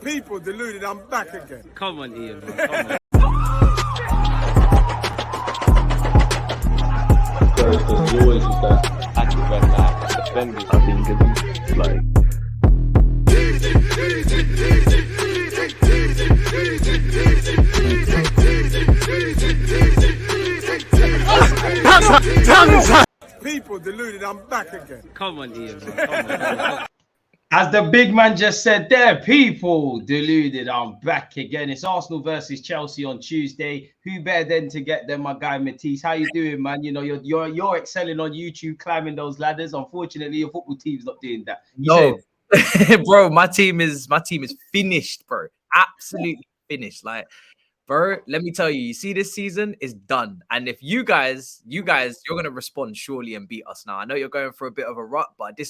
People deluded, I'm back again. Come on, Ian, bro. Come on. There's always just that active and defending. I think it's like. People deluded, I'm back again. Come on, Ian, bro. Come on. As the big man just said there, people deluded, I'm back again. It's Arsenal versus Chelsea on Tuesday. Who better than to get them, my guy Matisse? How you doing, man? You know, you're excelling on YouTube, climbing those ladders. Unfortunately, your football team's not doing that. No, bro, my team is finished, bro. Absolutely finished. Like, bro, let me tell you, you see, this season is done. And if you guys, you're gonna respond surely and beat us now. I know you're going for a bit of a rut, but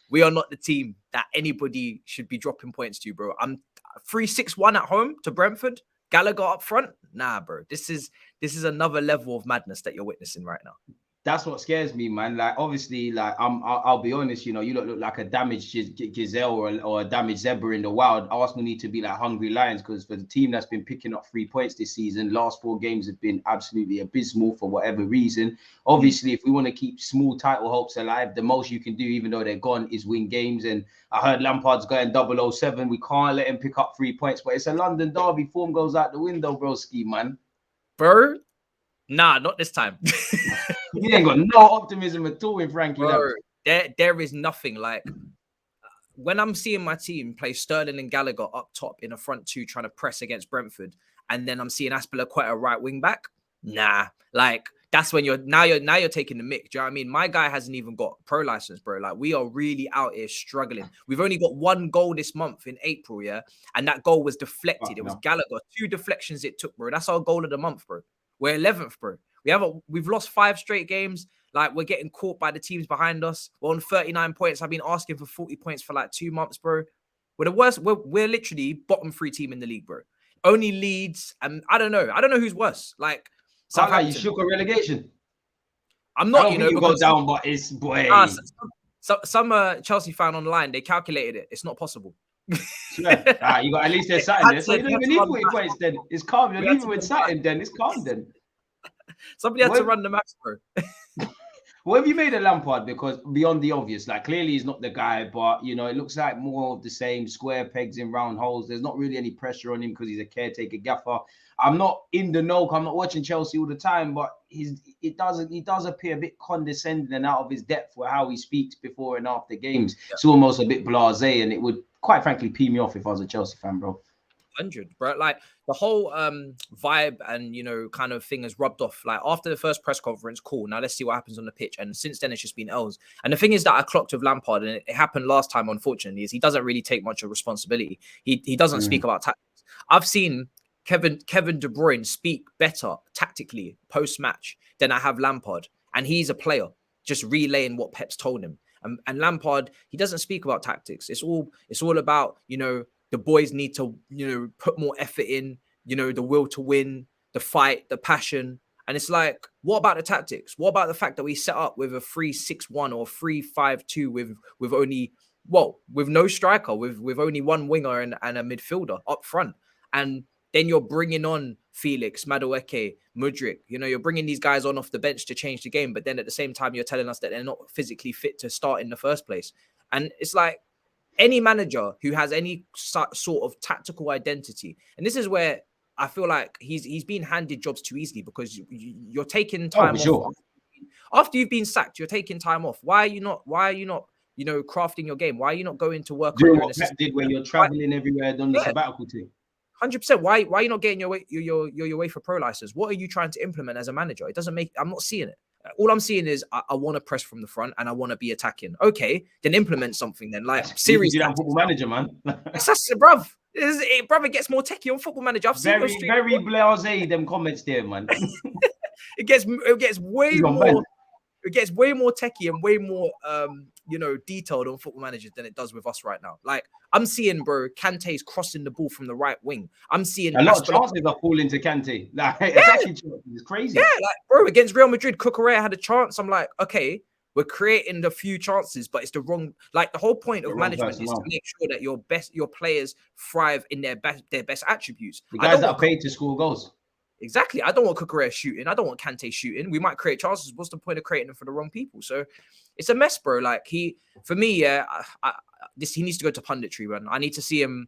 we are not the team that anybody should be dropping points to, bro. I'm 3-6-1 at home to Brentford. Gallagher up front. Nah, bro. This is another level of madness that you're witnessing right now. That's what scares me, man. Like, obviously, like I'll be honest, you know, you look like a damaged gazelle or a damaged zebra in the wild. Arsenal need to be like hungry lions, because for the team that's been picking up 3 points this season, last 4 games have been absolutely abysmal for whatever reason. Obviously, if we want to keep small title hopes alive, the most you can do, even though they're gone, is win games. And I heard Lampard's going 007. We can't let him pick up 3 points, but it's a London derby. Form goes out the window, broski, man. Bro, nah, not this time. You ain't got no optimism at all in Frankie. Bro, there is nothing. Like, when I'm seeing my team play Sterling and Gallagher up top in a front two trying to press against Brentford, and then I'm seeing Aspilicueta right wing back. Nah, like, that's when you're taking the mick. Do you know what I mean? My guy hasn't even got pro license, bro. Like, we are really out here struggling. We've only got 1 goal this month in April, yeah, and that goal was deflected. It was Gallagher. 2 deflections it took, bro. That's our goal of the month, bro. We're 11th, bro. We've lost 5 straight games. Like, we're getting caught by the teams behind us. We're on 39 points. I've been asking for 40 points for like 2 months, bro. We're the worst. We're literally bottom 3 team in the league, bro. Only Leeds, and I don't know who's worse. Like, you shook a relegation. I'm not, you go down, but it's boy. Some Chelsea fan online, they calculated it. It's not possible. Yeah. You got at least there's something there. So you don't even need 40 points then. It's calm. You're leaving with something then. It's calm then. Somebody had to run the maths, bro. What have you made of Lampard? Because beyond the obvious, like, clearly he's not the guy, but, you know, it looks like more of the same, square pegs in round holes. There's not really any pressure on him because he's a caretaker gaffer. I'm not in the know. I'm not watching Chelsea all the time, but he does appear a bit condescending and out of his depth for how he speaks before and after games. Yeah. It's almost a bit blasé, and it would, quite frankly, pee me off if I was a Chelsea fan, bro. 100, bro. Like, the whole vibe and, you know, kind of thing has rubbed off. Like, after the first press conference, cool, now let's see what happens on the pitch. And since then, it's just been L's. And the thing is that I clocked with Lampard, and it happened last time, unfortunately, is he doesn't really take much of responsibility. He doesn't speak about tactics. I've seen Kevin De Bruyne speak better tactically post-match than I have Lampard. And he's a player, just relaying what Pep's told him. And Lampard, he doesn't speak about tactics. It's all about, you know, the boys need to, you know, put more effort in, you know, the will to win, the fight, the passion. And it's like, what about the tactics? What about the fact that we set up with a 3-6-1 or 3-5-2 with only, with no striker, with only 1 winger and a midfielder up front? And then you're bringing on Felix, Madueke, Mudryk. You know, you're bringing these guys on off the bench to change the game. But then at the same time, you're telling us that they're not physically fit to start in the first place. And it's like, any manager who has any sort of tactical identity, and this is where I feel like he's been handed jobs too easily, because you're taking time off. Sure. After you've been sacked, you're taking time off. Why are you not, you know, crafting your game? Why are you not going to work? Doing what Pep did when you're traveling everywhere on the sabbatical team. 100%. Why are you not getting your way for pro license? What are you trying to implement as a manager? It doesn't make. I'm not seeing it. All I'm seeing is I want to press from the front and I want to be attacking. Okay, then implement something then. Like, series football manager, man. That's bruv. It gets more techie on Football Manager. I've seen very blasé them comments there, man. it gets way more. it gets way more techie and way more detailed on Football Manager than it does with us right now. Like I'm seeing, bro, Kante's crossing the ball from the right wing. I'm seeing a lot of chances are falling to Kante. Like it's crazy. Yeah, like bro, against Real Madrid, Cucurella had a chance. I'm like, okay, we're creating the few chances, but it's the wrong. Like the whole point of management is to make sure that your players thrive in their best attributes. The guys that are paid to score goals. Exactly. I don't want Cucurella shooting. I don't want Kante shooting. We might create chances. What's the point of creating them for the wrong people? So it's a mess, bro. Like he needs to go to punditry, man. I need to see him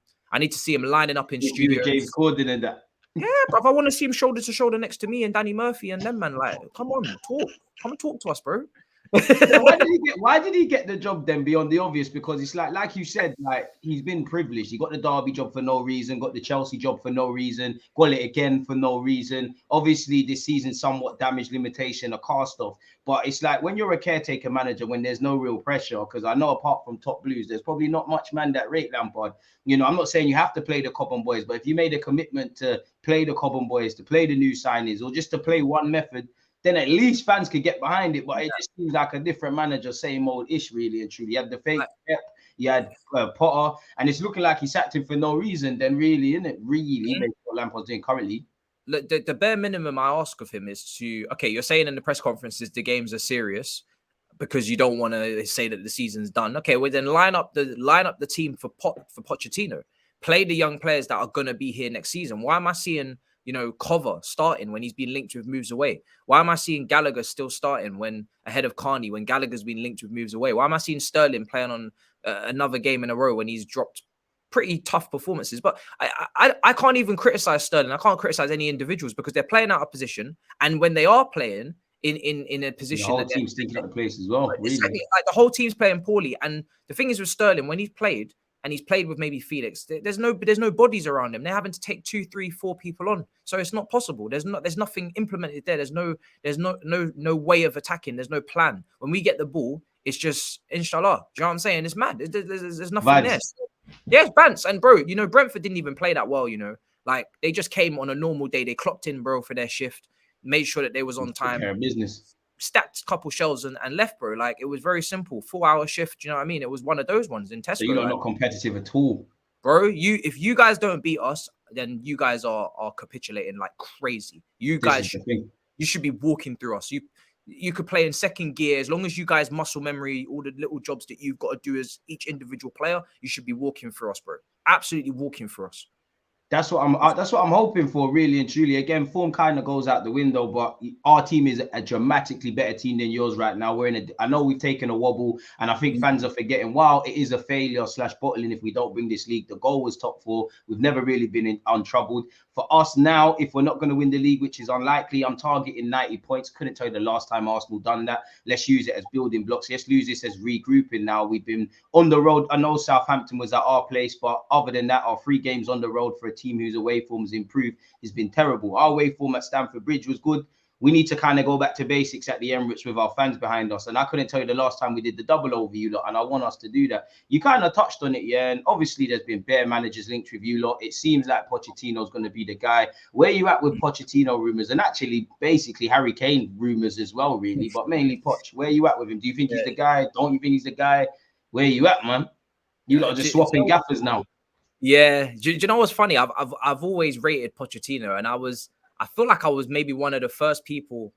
lining up in studios. James Corden and that. Yeah, bro. I want to see him shoulder to shoulder next to me and Danny Murphy and them, man. Like, come on, talk. Come and talk to us, bro. Why did he get the job then beyond the obvious? Because it's like you said, like he's been privileged. He got the Derby job for no reason, got the Chelsea job for no reason, got it again for no reason. Obviously, this season somewhat damage limitation, a cast off. But it's like when you're a caretaker manager, when there's no real pressure, because I know apart from top blues, there's probably not much man that rate Lampard. You know, I'm not saying you have to play the Cobham boys, but if you made a commitment to play the Cobham boys, to play the new signings, or just to play one method, then at least fans could get behind it. But it just seems like a different manager, same old-ish, really and truly. You had the fake Pep, you had Potter, and it's looking like he sacked him for no reason. Then really, isn't it? Really, what Lampard's doing currently. Look, the bare minimum I ask of him is to, okay, you're saying in the press conferences the games are serious because you don't want to say that the season's done. Okay, well then line up the team for Pochettino. Play the young players that are gonna be here next season. Why am I seeing Cover starting when he's been linked with moves away? Why am I seeing Gallagher still starting when ahead of Carney when Gallagher's been linked with moves away? Why am I seeing Sterling playing on another game in a row when he's dropped pretty tough performances? But I can't even criticize Sterling. I can't criticize any individuals because they're playing out of position, and when they are playing in a position, the whole team's taking up the place as well. Really. Exactly, like the whole team's playing poorly, and the thing is with Sterling, when he's played. And he's played with maybe Felix. There's no bodies around him. They're having to take 2, 3, 4 people on. So it's not possible. There's nothing implemented there. There's no way of attacking. There's no plan. When we get the ball, it's just inshallah. Do you know what I'm saying? It's mad. There's nothing there. Yeah, it's Bants. And bro, Brentford didn't even play that well. Like they just came on a normal day. They clocked in, bro, for their shift, made sure that they was on time. Business. Stacked a couple shells and left, bro. Like it was very simple. 4-hour shift. You know what I mean? It was one of those ones in Tesco. So you're not competitive at all, bro. If you guys don't beat us, then you guys are capitulating like crazy. You should be walking through us. You could play in second gear as long as you guys muscle memory all the little jobs that you've got to do as each individual player. You should be walking through us, bro. Absolutely walking through us. That's what I'm hoping for, really and truly. Again, form kind of goes out the window, but our team is a dramatically better team than yours right now. I know we've taken a wobble, and I think fans are forgetting, while it is a failure / bottling if we don't win this league. The goal was top 4. We've never really been untroubled. For us now, if we're not going to win the league, which is unlikely, I'm targeting 90 points. Couldn't tell you the last time Arsenal done that. Let's use it as building blocks. Let's use this as regrouping now. We've been on the road. I know Southampton was at our place, but other than that, our 3 games on the road for a team whose away form has improved has been terrible. Our away form at Stamford Bridge was good. We need to kind of go back to basics at the Emirates with our fans behind us. And I couldn't tell you the last time we did the double over you lot, and I want us to do that. You kind of touched on it, yeah. And obviously there's been bare managers linked with you lot. It seems like Pochettino's going to be the guy. Where you at with Pochettino rumours, and actually basically Harry Kane rumours as well, really, but mainly Poch? Where you at with him? Do you think he's the guy? Don't you think he's the guy? Where you at, man? You lot are just swapping gaffers now. Yeah, do you know what's funny? I've always rated Pochettino, and I feel like I was maybe one of the first people,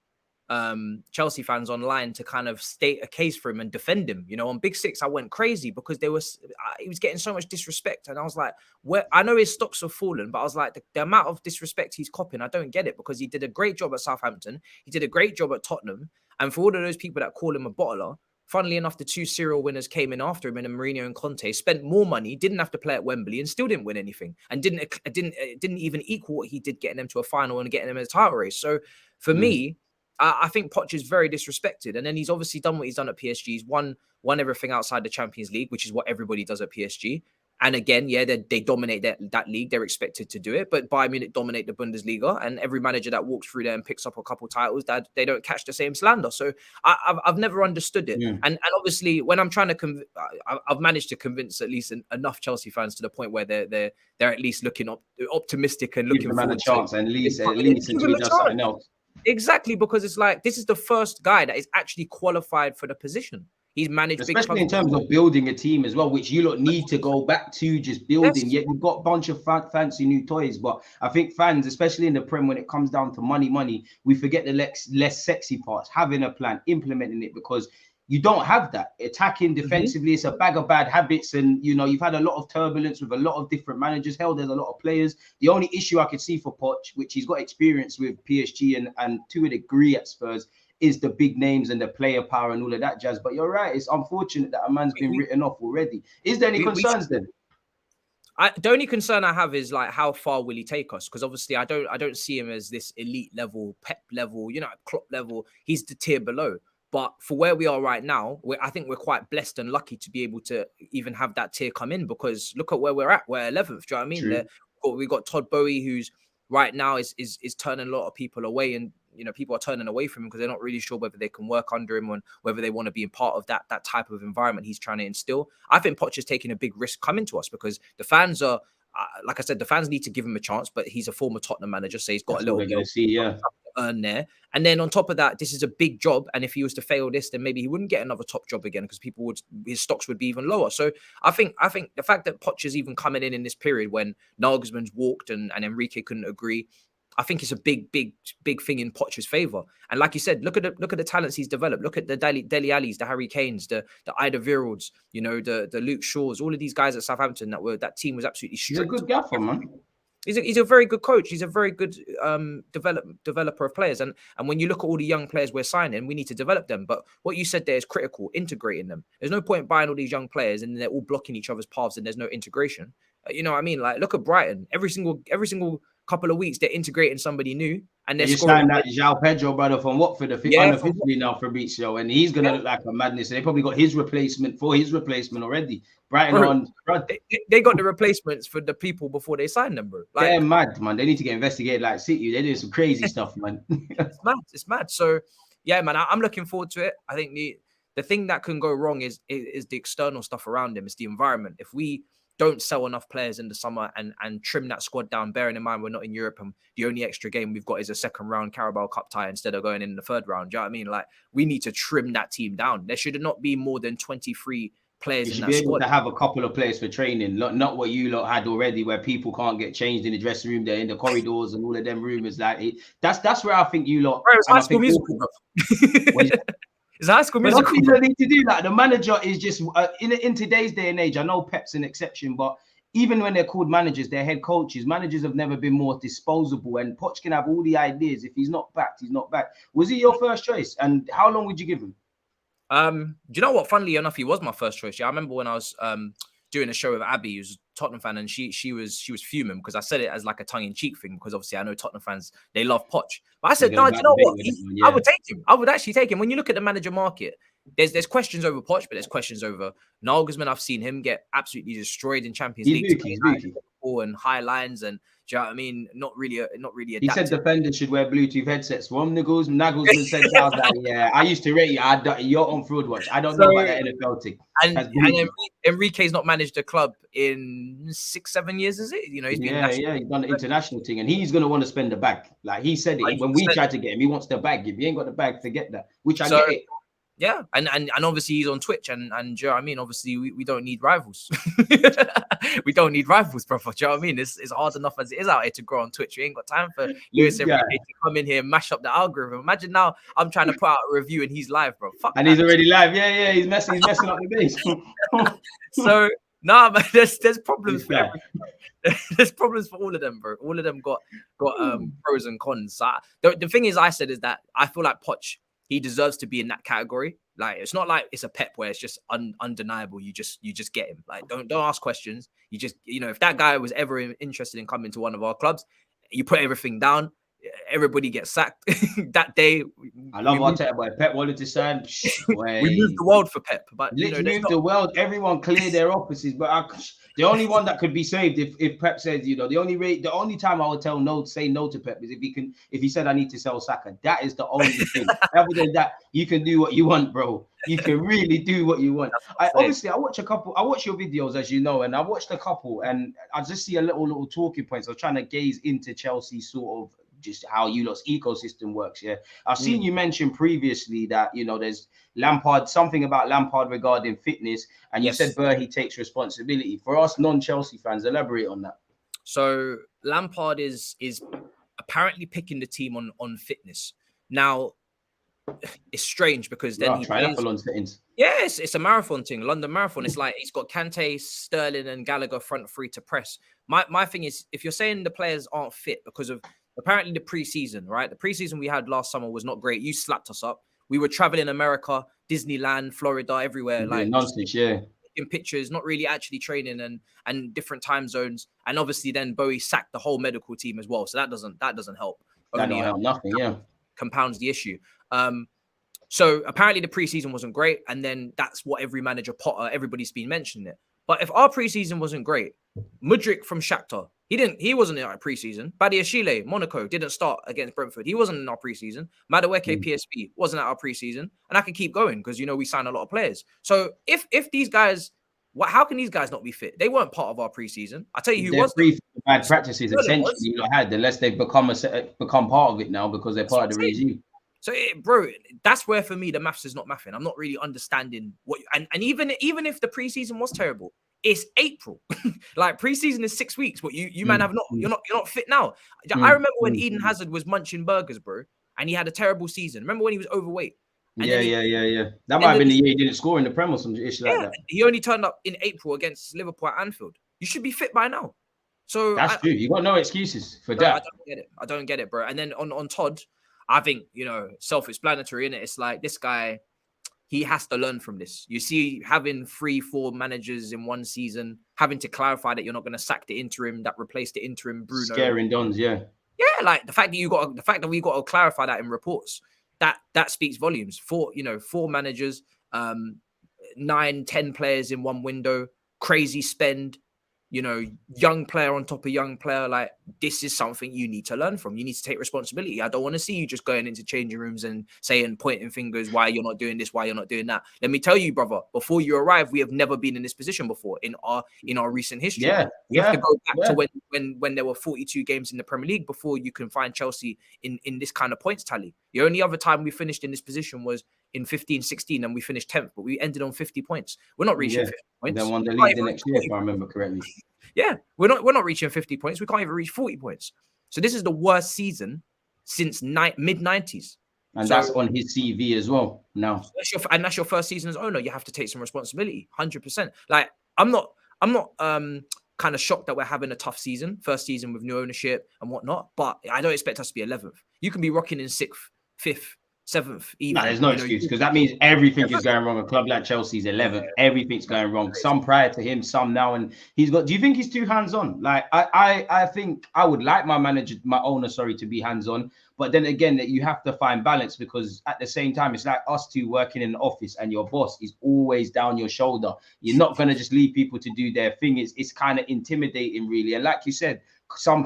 Chelsea fans online, to kind of state a case for him and defend him. On Big Six, I went crazy because he was getting so much disrespect, and I was like, I know his stocks have fallen, but I was like, the amount of disrespect he's copping, I don't get it, because he did a great job at Southampton, he did a great job at Tottenham, and for all of those people that call him a bottler. Funnily enough, the 2 serial winners came in after him, and Mourinho and Conte spent more money, didn't have to play at Wembley, and still didn't win anything, and didn't even equal what he did getting them to a final and getting them in a title race. So for me, I think Poch is very disrespected, and then he's obviously done what he's done at PSG. He's won everything outside the Champions League, which is what everybody does at PSG. And again, yeah, they dominate that league. They're expected to do it. But Bayern Munich dominate the Bundesliga, and every manager that walks through there and picks up a couple titles, that they don't catch the same slander. So I've never understood it. Yeah. And obviously, when I'm trying to, I've managed to convince at least enough Chelsea fans to the point where they're at least looking optimistic and looking for a chance, and at least until he does something else. Exactly, because it's like this is the first guy that is actually qualified for the position. He's managed especially big in terms of building a team as well, which you lot need to go back to just building. Yes. Yet you've got a bunch of fancy new toys, but I think fans, especially in the Prem, when it comes down to money, we forget the less sexy parts, having a plan, implementing it, because you don't have that. Attacking defensively, it's a bag of bad habits, and you know you've had a lot of turbulence with a lot of different managers. Hell, there's a lot of players. The only issue I could see for Poch, which he's got experience with PSG and to a degree at Spurs, is the big names and the player power and all of that jazz. But you're right, it's unfortunate that a man's been written off already. Is there any concerns then? The only concern I have is like how far will he take us? Because obviously I don't see him as this elite level, Pep level, you know, Klopp level. He's the tier below. But for where we are right now, I think we're quite blessed and lucky to be able to even have that tier come in, because look at where we're at. We're 11th. Do you know what I mean? We've got Todd Bowie, who's right now is turning a lot of people away, and you know people are turning away from him because they're not really sure whether they can work under him and whether they want to be a part of that type of environment he's trying to instill. I think Poch is taking a big risk coming to us because the fans are, like I said, the fans need to give him a chance. But he's a former Tottenham manager, so he's got a little bit to earn there. And then on top of that, this is a big job. And if he was to fail this, then maybe he wouldn't get another top job again because his stocks would be even lower. So I think the fact that Poch is even coming in this period when Nagelsmann's walked and Enrique couldn't agree, I think it's a big thing in Poch's favor. And like you said, look at the talents he's developed. Look at the Dele Allis, the Harry Kanes, the Ida Virals, you know, the Luke Shaws, all of these guys at Southampton that team was absolutely strict. He's a good gaffer, man. He's a very good coach. He's a very good developer of players. And when you look at all the young players we're signing, we need to develop them. But what you said there is critical, integrating them. There's no point buying all these young players and they're all blocking each other's paths and there's no integration. You know what I mean? Like, look at Brighton. Every single couple of weeks, they're integrating somebody new. And they're scoring. That João Pedro brother from Watford, unofficially now for Fabrizio, and he's going to look like a madness. They probably got his replacement already. Brighton they got the replacements for the people before they signed them, bro. Like, they're mad, man. They need to get investigated like City. They're doing some crazy stuff, man. It's mad. So, yeah, man, I'm looking forward to it. I think the thing that can go wrong is the external stuff around him. It's the environment. If we don't sell enough players in the summer and trim that squad down, bearing in mind we're not in Europe and the only extra game we've got is a second round Carabao Cup tie instead of going in the third round. Do you know what I mean? Like, we need to trim that team down. There should not be more than 23 players in that squad. You should be able to have a couple of players for training, not what you lot had already, where people can't get changed in the dressing room, they're in the corridors and all of them rumors. Like that's where I think you lot. Bro, it's High School Musical, bro. It's High School Musical. What you need to do, like the manager is just in today's day and age. I know Pep's an exception, but even when they're called managers, they're head coaches. Managers have never been more disposable, and Poch can have all the ideas. If he's not backed, he's not backed. Was he your first choice? And how long would you give him? Do you know what? Funnily enough, he was my first choice. Yeah, I remember when I was doing a show with Abby, who's a Tottenham fan, and she was fuming because I said it as like a tongue-in-cheek thing because obviously I know Tottenham fans, they love Poch. But I said, no, do you know what? I would take him. I would actually take him. When you look at the manager market, there's questions over Poch, but there's questions over Nagelsmann. I've seen him get absolutely destroyed in Champions League. And high lines, and do you know what I mean? Not really adaptive. He said defenders should wear Bluetooth headsets. Nagelsmann said, I was like, yeah, I used to rate you. You're on fraud watch. I don't know about that NFL thing. And Enrique's not managed a club in 6-7 years, is it? You know, he's been he's done the international thing, and he's gonna want to spend the bag. Like he said it when we tried to get him, he wants the bag. If he ain't got the bag, forget that. Which I get it. Yeah, and obviously he's on Twitch, and do you know what I mean? Obviously, we don't need rivals. We don't need rivals, bro. Do you know what I mean? It's hard enough as it is out here to grow on Twitch. You ain't got time for Luis Enrique to come in here and mash up the algorithm. Imagine now I'm trying to put out a review and he's live, bro. Fuck and that. He's already live. Yeah, he's messing up the base. So man, there's problems for there's problems for all of them, bro. All of them got pros and cons. So the thing is, I said is that I feel like Poch, he deserves to be in that category. Like, it's not like it's a Pep where it's just undeniable. You just get him. Like, don't ask questions. You just, you know, if that guy was ever interested in coming to one of our clubs, you put everything down. Everybody gets sacked that day. I love what Pep wanted to sign. We moved the world for Pep, but moved the world. Everyone cleared their offices, but the only one that could be saved if Pep says, you know, the only time I would say no to Pep is if he said I need to sell Saka. That is the only thing. Other than that, you can do what you want, bro. You can really do what you want. I watch your videos, as you know, and I watched a couple, and I just see a little talking points. I was trying to gaze into Chelsea's sort of just how you lot's ecosystem works. Yeah, I've seen you mention previously that there's Lampard, something about Lampard regarding fitness, and you said he takes responsibility. For us non-Chelsea fans, elaborate on that. So Lampard is apparently picking the team on fitness. Now it's strange because then he plays. Yes, it's a marathon thing, London Marathon. It's like he's got Kante, Sterling, and Gallagher front three to press. My thing is, if you're saying the players aren't fit because of apparently the preseason, right? The preseason we had last summer was not great. You slapped us up. We were traveling America, Disneyland, Florida, everywhere. Like nonsense, in pictures, not really actually training and different time zones. And obviously then Bowie sacked the whole medical team as well. So that doesn't help. That don't help nothing, compounds the issue. So apparently the preseason wasn't great, and then that's what every manager Potter, everybody's been mentioning it. But if our preseason wasn't great, Mudryk from Shakhtar, he wasn't in our preseason. Badiashile, Monaco, didn't start against Brentford. He wasn't in our preseason. Madueke, PSV, wasn't at our preseason. And I can keep going because we signed a lot of players. So if these guys, how can these guys not be fit? They weren't part of our preseason. I tell you who was free for bad practices essentially you not had, unless they've become part of it now because they're part of the regime. So, bro, that's where for me the maths is not mathing. I'm not really understanding what. And even if the preseason was terrible, it's April. Like preseason is 6 weeks. But you man have not. You're not fit now. I remember when Eden Hazard was munching burgers, bro, and he had a terrible season. Remember when he was overweight? And yeah. That might have been the year he didn't score in the Prem or some issue like that. He only turned up in April against Liverpool at Anfield. You should be fit by now. So that's true. You got no excuses for that. I don't get it, bro. And then on Todd, I think, self-explanatory, innit? It's like this guy, he has to learn from this. You see, having 3-4 managers in one season, having to clarify that you're not going to sack the interim that replaced the interim, Bruno. Scaring Dons, yeah. Yeah, like the fact that we got to clarify that in reports, that speaks volumes. 4 managers, 9-10 players in one window, crazy spend. Young player on top of young player, like this is something you need to learn from. You need to take responsibility. I don't want to see you just going into changing rooms and pointing fingers, why you're not doing this, why you're not doing that. Let me tell you, brother, before you arrive, we have never been in this position before in our recent history. We have to go back to when there were 42 games in the Premier League before you can find Chelsea in this kind of points tally. The only other time we finished in this position was in 15-16 and we finished 10th, but we ended on 50 points. We're not reaching 50 points. Then won the league the next year, if I remember correctly. Yeah, we're not reaching 50 points. We can't even reach 40 points. So this is the worst season since mid-90s. And that's on his CV as well now. That's your first season as owner. You have to take some responsibility, 100%. Like I'm not kind of shocked that we're having a tough season, first season with new ownership and whatnot. But I don't expect us to be 11th. You can be rocking in 6th, 5th, 7th. Even. No, there's no excuse because that means everything is going wrong. A club like Chelsea's 11th, everything's going wrong. Some prior to him, some now, and he's got. Do you think he's too hands-on? Like I think I would like my owner, to be hands-on. But then again, that you have to find balance because at the same time, it's like us two working in an office and your boss is always down your shoulder. You're not gonna just leave people to do their thing. It's kind of intimidating, really. And like you said, some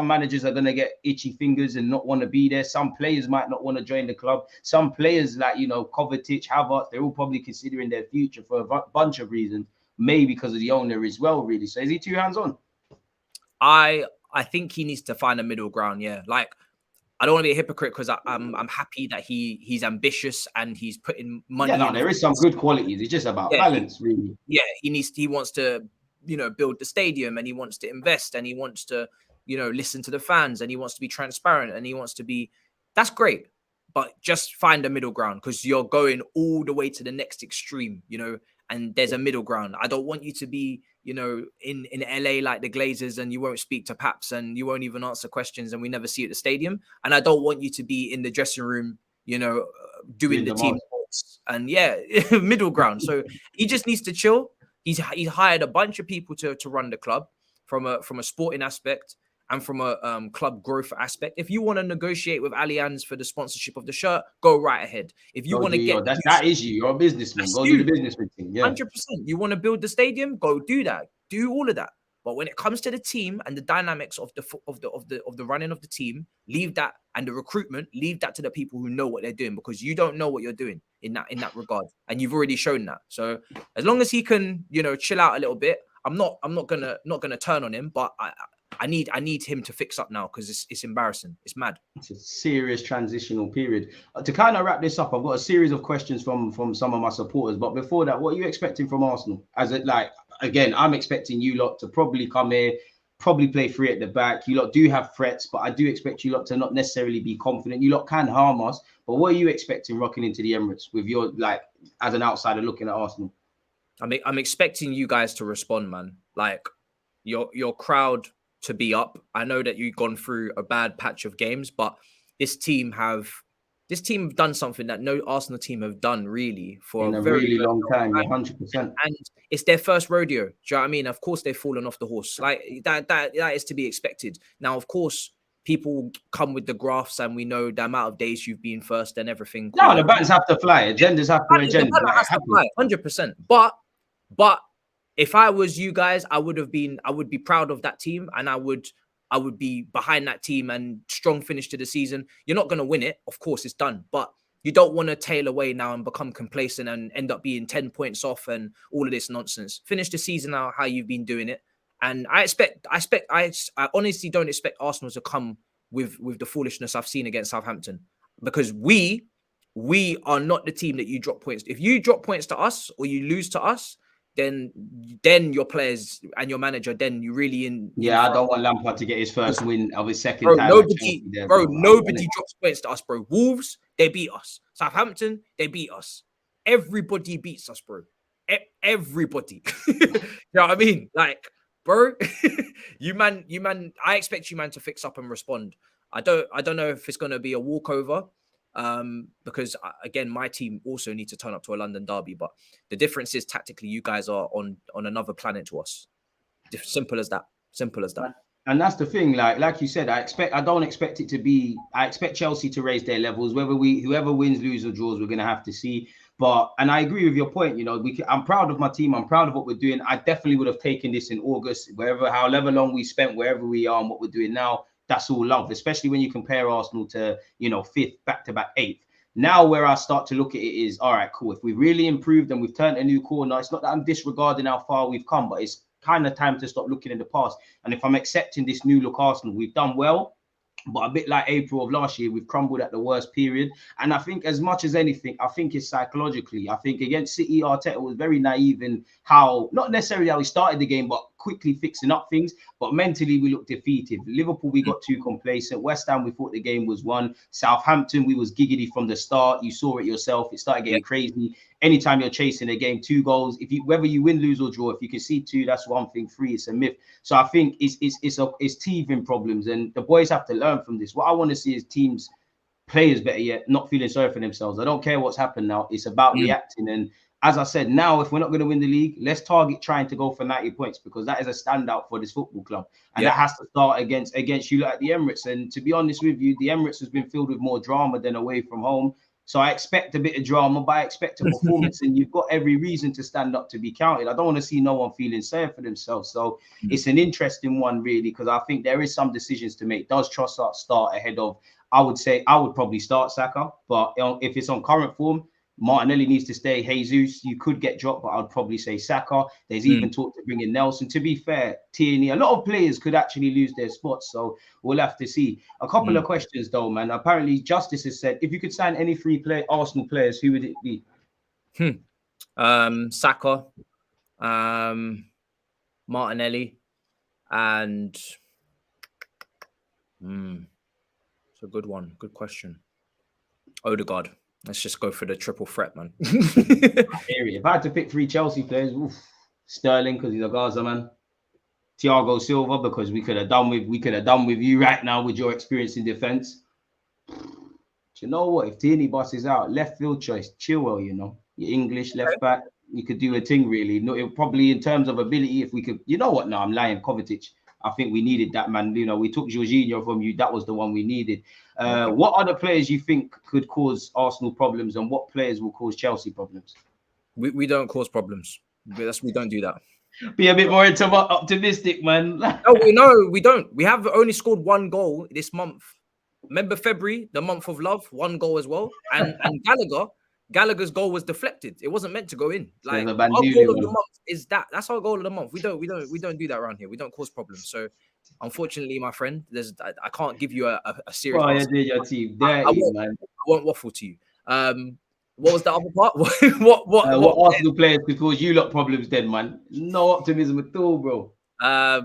managers are going to get itchy fingers and not want to be there. Some players might not want to join the club. Some players like, Kovacic, Havertz, they're all probably considering their future for a bunch of reasons, maybe because of the owner as well, really. So is he too hands-on? I think he needs to find a middle ground, yeah. Like, I don't want to be a hypocrite because I'm happy that he's ambitious and he's putting money. Yeah, no, there is some good qualities. It's just about balance, really. Yeah, he wants to build the stadium and he wants to invest and he wants to, listen to the fans and he wants to be transparent and he wants to be, that's great. But just find a middle ground because you're going all the way to the next extreme, and there's a middle ground. I don't want you to be, in LA like the Glazers and you won't speak to Paps and you won't even answer questions and we never see you at the stadium. And I don't want you to be in the dressing room, doing the team and middle ground. So he just needs to chill. He's hired a bunch of people to run the club from a sporting aspect and from a club growth aspect. If you want to negotiate with Allianz for the sponsorship of the shirt, go right ahead. If you want to get that is you, you're a businessman. Go do the business thing. Yeah, 100%. You want to build the stadium, go do that. Do all of that. But when it comes to the team and the dynamics of the running of the team, leave that, and the recruitment, leave that to the people who know what they're doing, because you don't know what you're doing in that regard, and you've already shown that. So as long as he can, chill out a little bit, I'm not gonna turn on him, but I need him to fix up now because it's embarrassing. It's mad. It's a serious transitional period. To kind of wrap this up, I've got a series of questions from some of my supporters. But before that, what are you expecting from Arsenal? Again, I'm expecting you lot to probably come here, probably play free at the back. You lot do have threats, but I do expect you lot to not necessarily be confident. You lot can harm us. But what are you expecting rocking into the Emirates with your, like, as an outsider looking at Arsenal? I'm expecting you guys to respond, man. Like your crowd to be up. I know that you've gone through a bad patch of games, but this team have done something that no Arsenal team have done really for in a very, really very long time. 100%. And it's their first rodeo. Do you know what I mean? Of course, they've fallen off the horse. Like that is to be expected. Now, of course, people come with the graphs, and we know the amount of days you've been first and everything. No, the banners have to fly. Agendas have to agenda. The banner has to fly, 100%. But if I was you guys, I would be proud of that team, and I would be behind that team and strong finish to the season. You're not going to win it. Of course, it's done. But you don't want to tail away now and become complacent and end up being 10 points off and all of this nonsense. Finish the season now how you've been doing it. And I honestly don't expect Arsenal to come with the foolishness I've seen against Southampton, because we are not the team that you drop points. If you drop points to us or you lose to us, then your players and your manager, then you really I don't want Lampard to get his first win of his second time. Nobody drops points to us, bro. Wolves, they beat us. Southampton, they beat us. Everybody beats us, bro. Everybody. You know what I mean? Like, bro, you man, I expect you, man, to fix up and respond. I don't know if it's going to be a walkover, because again, my team also need to turn up to a London derby, but the difference is tactically you guys are on another planet to us. Simple as that. And that's the thing, like you said, I expect Chelsea to raise their levels. Whoever wins, loses, or draws, we're gonna have to see. And I agree with your point. You know, I'm proud of my team. I'm proud of what we're doing. I definitely would have taken this in August, however long we spent, wherever we are and what we're doing now. That's all love, especially when you compare Arsenal to, 5th, back-to-back 8th. Now where I start to look at it is, all right, cool. If we really improved and we've turned a new corner, it's not that I'm disregarding how far we've come, but it's kind of time to stop looking in the past. And if I'm accepting this new look Arsenal, we've done well. But a bit like April of last year, we've crumbled at the worst period. And I think as much as anything, I think it's psychologically. I think against City, Arteta was very naive in how, not necessarily how he started the game, but quickly fixing up things. But mentally, we looked defeated. Liverpool, we got too complacent. West Ham, we thought the game was won. Southampton, we was giggity from the start. You saw it yourself. It started getting crazy. Anytime you're chasing a game, 2 goals, whether you win, lose, or draw, if you can see 2, that's one thing. 3, it's a myth. So I think it's teething problems, and the boys have to learn from this. What I want to see is teams, players better yet, not feeling sorry for themselves. I don't care what's happened now. It's about reacting. And as I said, now if we're not going to win the league, let's target trying to go for 90 points, because that is a standout for this football club. And that has to start against you at the Emirates. And to be honest with you, the Emirates has been filled with more drama than away from home. So I expect a bit of drama, but I expect a performance, and you've got every reason to stand up to be counted. I don't want to see no one feeling sorry for themselves. So it's an interesting one, really, because I think there is some decisions to make. Does Trossard start ahead of, I would say, I would probably start Saka, but if it's on current form, Martinelli needs to stay. Jesus, you could get dropped, but I'd probably say Saka. There's even talk to bring in Nelson. To be fair, Tierney, a lot of players could actually lose their spots, so we'll have to see. A couple of questions, though, man. Apparently, Justice has said, if you could sign any 3 Arsenal players, who would it be? Saka, Martinelli, and it's a good one. Good question. Odegaard. Let's just go for the triple threat, man. If I had to pick 3 Chelsea players, Sterling, because he's a Gaza man. Thiago Silva, because we could have done with you right now with your experience in defense. Do you know what? If Tierney busts out, left field choice, Chilwell, your English left back, you could do a thing really. No, it probably in terms of ability, if we could, you know what? No, I'm lying. Kovacic. I think we needed that, man. We took Jorginho from you. That was the one we needed. What other players you think could cause Arsenal problems, and what players will cause Chelsea problems? We don't cause problems. We don't do that. Be a bit more optimistic, man. No, we don't. We have only scored 1 goal this month. Remember February, the month of love, 1 goal as well. And Gallagher's goal was deflected. It wasn't meant to go in. Like, the our Bandulu goal of the one. month is that. That's our goal of the month. We don't do that around here. We don't cause problems. So, unfortunately, my friend, I can't give you a serious Oh, answer. you did your team I dirty, man. won't waffle to you. What was the other part? what Arsenal players could cause you lot problems then, man? No optimism at all, bro. I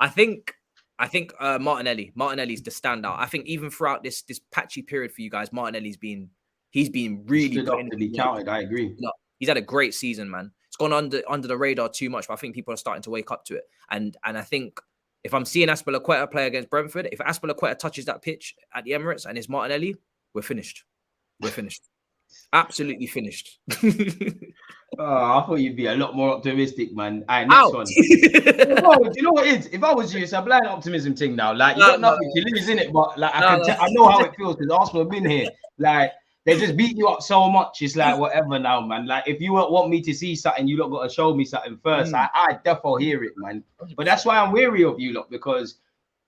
think Martinelli's the standout. I think even throughout this patchy period for you guys, Martinelli's been really Stood up to be counted. I agree. He's had a great season, man. It's gone under the radar too much, but I think people are starting to wake up to it. And I think if I'm seeing Azpilicueta play against Brentford, if Azpilicueta touches that pitch at the Emirates and it's Martinelli, we're finished. We're finished. Absolutely finished. Oh, I thought you'd be a lot more optimistic, man. All right, next one. Bro, do you know what it is? If I was you, it's a blind optimism thing now. Like, you got nothing to lose in it, but like I know how it feels because Arsenal have been here. Like, they just beat you up so much. It's like whatever now, man. Like, if you want me to see something, you lot got to show me something first. I definitely hear it, man. But that's why I'm wary of you lot, because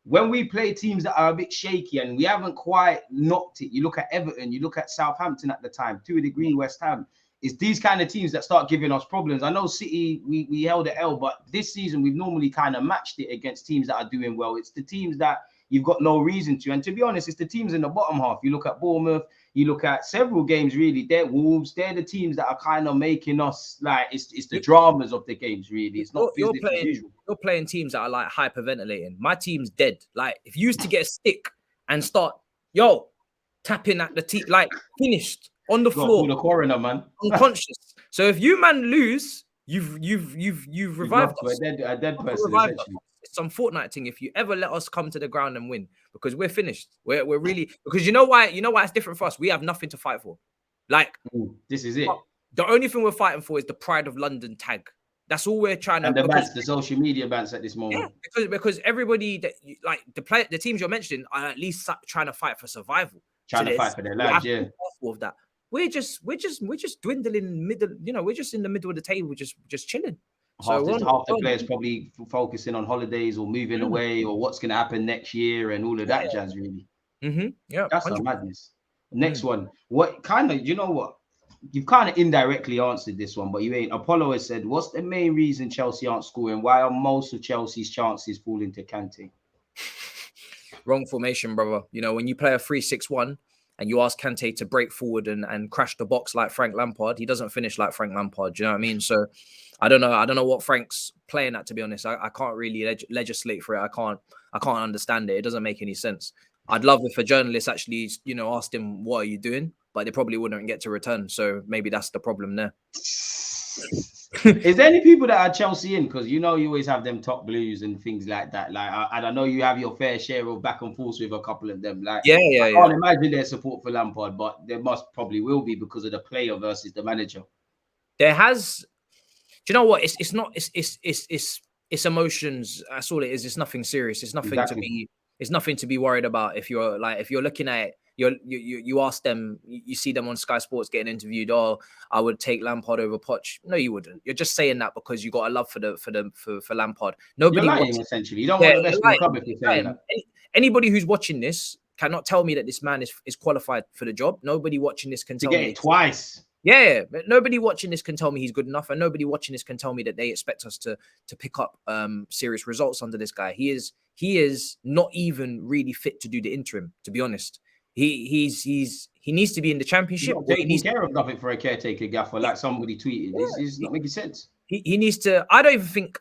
when we play teams that are a bit shaky and we haven't quite knocked it, you look at Everton, you look at Southampton at the time, to a degree, West Ham. It's these kind of teams that start giving us problems. I know City, we held the L, but this season we've normally kind of matched it against teams that are doing well. It's the teams that you've got no reason to. And to be honest, it's the teams in the bottom half. You look at Bournemouth, you look at several games, really. They're Wolves. They're the teams that are kind of making us, like, it's the dramas of the games, really. It's not business as usual. You're playing teams that are like hyperventilating. My team's dead. Like, if you used to get a stick and start, tapping at the team, like, finished on the floor. The coroner, man. Unconscious. So if you man lose, you've revived us. A dead person, essentially. It's some Fortnite thing. If you ever let us come to the ground and win, because we're finished. We're really, because you know why it's different for us. We have nothing to fight for. Like, this is it. The only thing we're fighting for is the Pride of London tag. That's all we're trying to. And the social media bans at this moment. Yeah, because everybody that the teams you're mentioning are at least trying to fight for survival. Trying to fight for their lives. Yeah. Of that. We're just dwindling middle. We're just in the middle of the table, just chilling. Half the players probably focusing on holidays or moving away or what's going to happen next year and all of that jazz, really. Yeah, that's a madness. Next one. What kind of, you know what? You've kind of indirectly answered this one, but you ain't. Apollo has said, what's the main reason Chelsea aren't scoring? Why are most of Chelsea's chances falling to Kante? Wrong formation, brother. When you play a 3-6-1 and you ask Kante to break forward and crash the box like Frank Lampard, he doesn't finish like Frank Lampard. Do you know what I mean? So I don't know what Frank's playing at, to be honest. I can't really legislate for it. I can't understand it. It doesn't make any sense. I'd love if a journalist actually, asked him, what are you doing? But they probably wouldn't get to return. So maybe that's the problem there. Is there any people that are Chelsea in? Because you always have them top blues and things like that. Like, and I know you have your fair share of back and forth with a couple of them. Like, I can't imagine their support for Lampard, but there probably will be because of the player versus the manager. There has. Do you know what? It's not. It's emotions. That's all it is. It's nothing serious. It's nothing to be. It's nothing to be worried about. If you're looking at it. You ask them, you see them on Sky Sports getting interviewed. Oh, I would take Lampard over Poch. No, you wouldn't. You're just saying that because you got a love for Lampard. Nobody you're lying, essentially. You don't want the best for the club if you're saying that. Anybody who's watching this cannot tell me that this man is qualified for the job. Nobody watching this can tell me it twice. Yeah, but nobody watching this can tell me he's good enough, and nobody watching this can tell me that they expect us to pick up serious results under this guy. He is not even really fit to do the interim, to be honest. He needs to be in the Championship. He needs care of nothing for a caretaker gaffer, like somebody tweeted. It's not making sense. He needs to. I don't even think.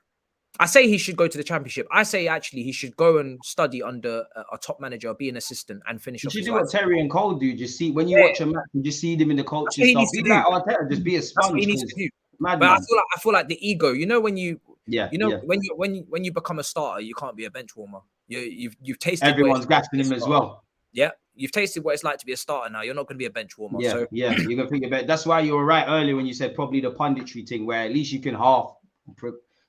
I say he should go to the Championship. I say actually he should go and study under a top manager, be an assistant, and finish. You should do what Terry and Cole do. Just see when you watch a match, you just see them in the coaching stuff. Be like Arteta, just be a sponge. That's what he needs to do. But I feel like the ego. When you when you become a starter, you can't be a bench warmer. You've tasted. Everyone's gassing him as well. Yeah, you've tasted what it's like to be a starter now. You're not going to be a bench warmer. Yeah, you're going to think about it. That's why you were right earlier when you said probably the punditry thing, where at least you can half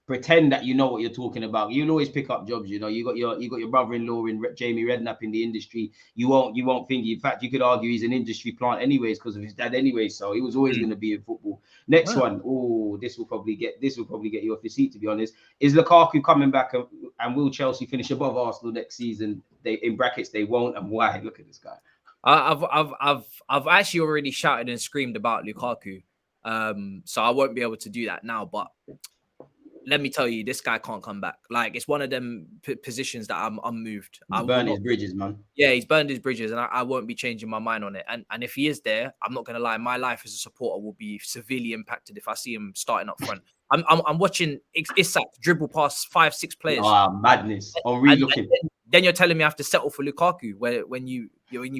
pretend that you know what you're talking about. You'll always pick up jobs. You got your brother-in-law in Jamie Redknapp in the industry. You won't think. In fact, you could argue he's an industry plant anyways because of his dad anyway. So he was always going to be in football. Next one. Oh, this will probably get you off your seat. To be honest, is Lukaku coming back and will Chelsea finish above Arsenal next season? They in brackets they won't, and why? Look at this guy. I've actually already shouted and screamed about Lukaku. So I won't be able to do that now. But let me tell you, this guy can't come back. Like, it's one of them positions that I'm unmoved. I will Burn not. his bridges, man. Yeah, he's burned his bridges, and I won't be changing my mind on it. And if he is there, I'm not gonna lie, my life as a supporter will be severely impacted if I see him starting up front. I'm watching Isak dribble past 5-6 players. Ah, madness. On And re-looking. then you're telling me I have to settle for Lukaku, when you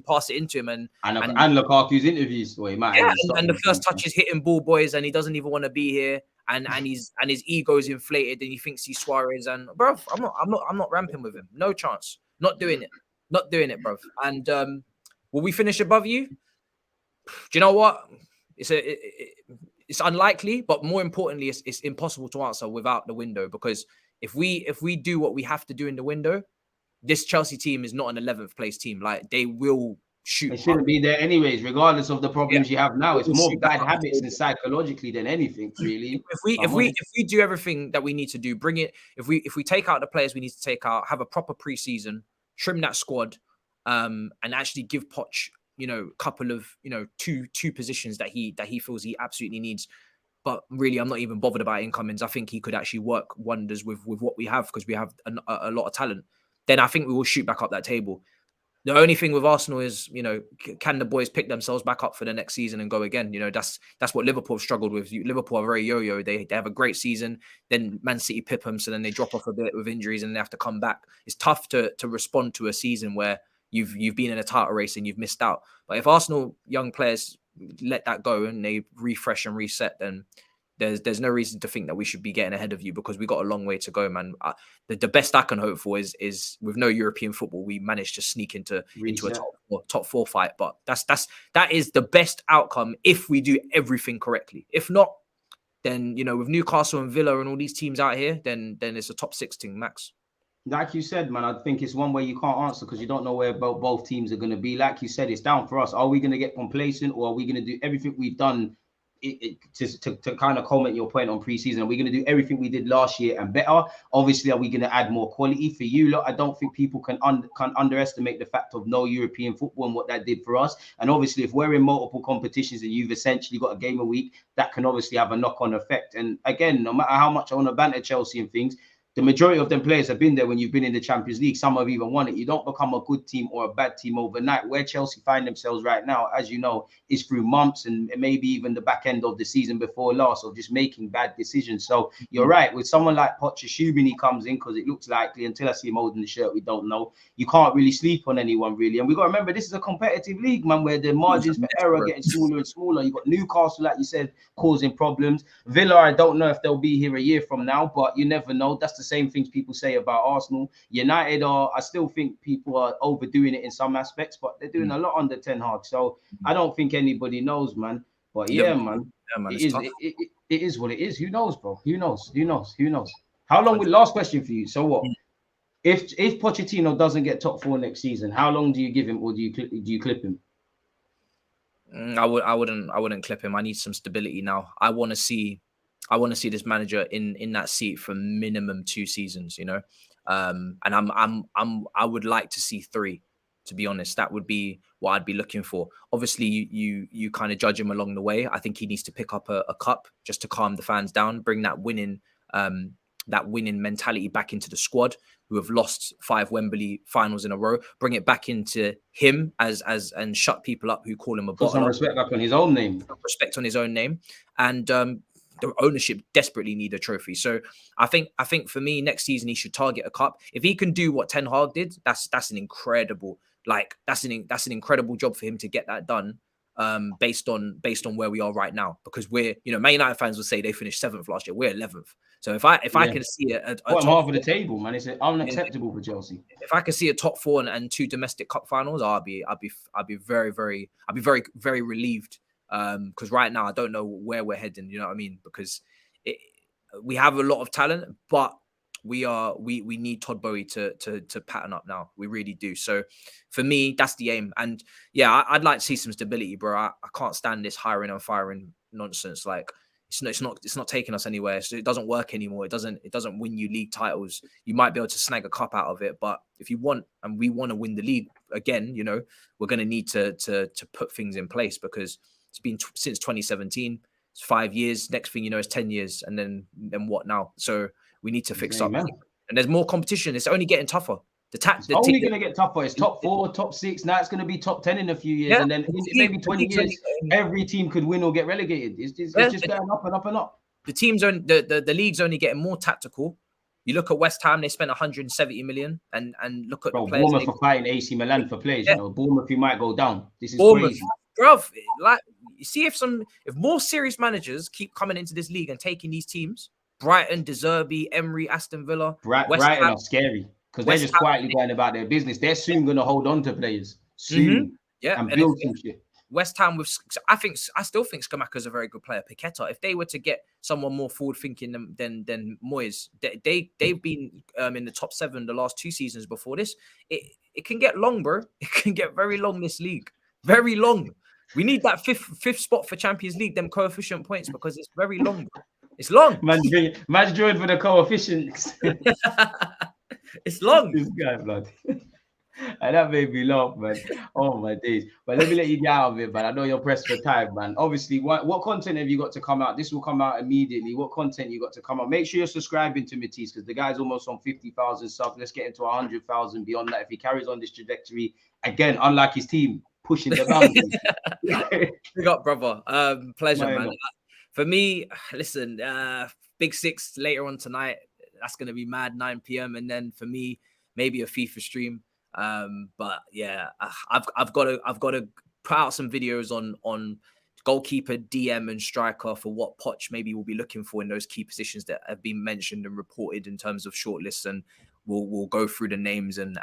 pass it into him And Lukaku's interviews. Well, he might yeah, even stop and the him first from- touch is hitting ball boys, and he doesn't even want to be here, and his ego's inflated, and he thinks he's Suarez. And bro, I'm not ramping with him. No chance. Not doing it, bro. And will we finish above you? Do you know what? It's unlikely, but more importantly, it's impossible to answer without the window, because if we do what we have to do in the window, this Chelsea team is not an 11th place team. Like, they will shoot. They shouldn't be there anyways, regardless of the problems you have now. It's We'll more shoot bad back up habits the and psychologically than anything, really. If we do everything that we need to do, bring it. If we take out the players we need to take out, have a proper preseason, trim that squad, and actually give Poch, a couple of, two positions that he feels he absolutely needs. But really, I'm not even bothered about incomings. I think he could actually work wonders with what we have, because we have a lot of talent. Then I think we will shoot back up that table. The only thing with Arsenal is, can the boys pick themselves back up for the next season and go again? That's what Liverpool have struggled with. Liverpool are very yo-yo. They have a great season, then Man City pip them, so then they drop off a bit with injuries and they have to come back. It's tough to respond to a season where you've been in a title race and you've missed out. But if Arsenal young players let that go and they refresh and reset, then there's no reason to think that we should be getting ahead of you, because we got a long way to go, man. The best I can hope for is with no European football, we managed to sneak into a top four fight. But that is the best outcome if we do everything correctly. If not, then with Newcastle and Villa and all these teams out here, then it's a top 6 team max. Like you said, man, I think it's one way you can't answer, because you don't know where both teams are going to be. Like you said, it's down for us. Are we going to get complacent, or are we going to do everything we've done to kind of comment your point on preseason? Are we going to do everything we did last year and better? Obviously, are we going to add more quality for you? Look, I don't think people can underestimate the fact of no European football and what that did for us. And obviously, if we're in multiple competitions and you've essentially got a game a week, that can obviously have a knock-on effect. And again, no matter how much I want to banter Chelsea and things, the majority of them players have been there when you've been in the Champions League. Some have even won it. You don't become a good team or a bad team overnight. Where Chelsea find themselves right now, as you know, is through months and maybe even the back end of the season before last of just making bad decisions. So you're right. With someone like Pochettino, he comes in because it looks likely. Until I see him holding the shirt, we don't know. You can't really sleep on anyone, really. And we got to remember, this is a competitive league, man, where the margins for error are getting smaller and smaller. You got Newcastle, like you said, causing problems. Villa, I don't know if they'll be here a year from now, but you never know. That's the same things people say about Arsenal. United I still think people are overdoing it in some aspects, but they're doing a lot under Ten Hag. So I don't think anybody knows, man. But yeah, man, it is what it is. Who knows, bro? Who knows? How long last question for you. So what? If Pochettino doesn't get top 4 next season, how long do you give him, or do you clip him? I wouldn't clip him. I need some stability now. I want to see this manager in that seat for minimum 2 seasons, and I would like to see 3, to be honest. That would be what I'd be looking for. Obviously, you kind of judge him along the way. I think he needs to pick up a cup just to calm the fans down, bring that winning mentality back into the squad, who have lost 5 Wembley finals in a row. Bring it back into him and shut people up who call him a bottler. Put some respect back on his own name. Respect on his own name. And the ownership desperately need a trophy. So I think for me, next season he should target a cup. If he can do what Ten Hag did, that's an incredible job for him to get that done. Based on where we are right now, because we're, Man United fans will say they finished 7th last year. We're 11th. So if I can see a top half of the table, man, it's unacceptable for Chelsea. If I can see a top 4 and 2 domestic cup finals, I'll be very, very, very relieved. Because right now I don't know where we're heading. You know what I mean? Because we have a lot of talent, but we need Todd Boehly to pattern up now. We really do. So for me, that's the aim. And yeah, I'd like to see some stability, bro. I can't stand this hiring and firing nonsense. Like, it's not taking us anywhere. So it doesn't work anymore. It doesn't win you league titles. You might be able to snag a cup out of it, but if you want, and we want to win the league again, you know, we're going to need to put things in place, because it's been since 2017. It's 5 years. Next thing you know, it's 10 years, and then what now? So we need to fix up. And there's more competition. It's only getting tougher. It's only going to get tougher. It's top 4, top 6. Now it's going to be top 10 in a few years. And then in maybe 20 years, every team could win or get relegated. It's just going up and up and up. The league's only getting more tactical. You look at West Ham, they spent 170 million. And look at the players. Bournemouth for fighting AC Milan for players. You know, Bournemouth, you might go down. This is crazy. Bruv, like, you see if more serious managers keep coming into this league and taking these teams, Brighton, De Zerbi, Emery, Aston Villa. Brighton are scary. Because they're just quietly going about their business. They're soon going to hold on to players soon, and build some shit. West Ham I still think Scamacca's a very good player. Pochettino, if they were to get someone more forward thinking than Moyes, they've been in the top 7 the last 2 seasons before this. It can get long, bro. It can get very long, this league, very long. We need that fifth spot for Champions League, them coefficient points, because it's very long. Bro. It's long. Man's joined for the coefficients. It's long. This guy, blood. And that made me laugh, man. Oh my days. But let me let you get out of it, man. I know you're pressed for time, man. Obviously, what content have you got to come out? This will come out immediately. What content you got to come out? Make sure you're subscribing to Matisse, because the guy's almost on 50,000 subs. Let's get into 100,000 beyond that. If he carries on this trajectory, again, unlike his team, pushing the boundaries. Big up, brother. Pleasure, man. For me, listen, Big 6 later on tonight. That's going to be mad, 9 p.m. And then for me, maybe a FIFA stream. But yeah, I've got to put out some videos on goalkeeper, DM, and striker for what Poch maybe will be looking for in those key positions that have been mentioned and reported in terms of shortlists. And we'll go through the names and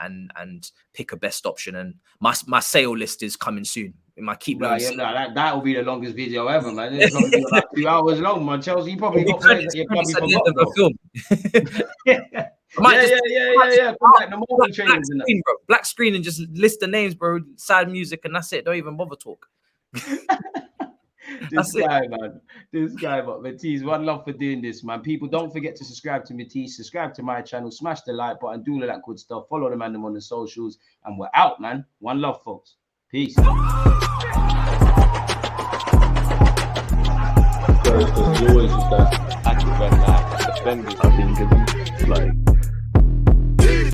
pick a best option. And my sale list is coming soon. That will be the longest video ever, man. It's going to be about 2 hours long, man. Chelsea, you probably got players that you probably forgot. Black screen and just list the names, bro. Sad music and that's it. Don't even bother talk. This guy, but Matisse, one love for doing this, man. People, don't forget to subscribe to Matisse, subscribe to my channel, smash the like button, do all of that good stuff. Follow the man on the socials, and we're out, man. One love, folks. Peace. Because you always just that active red flag, defending.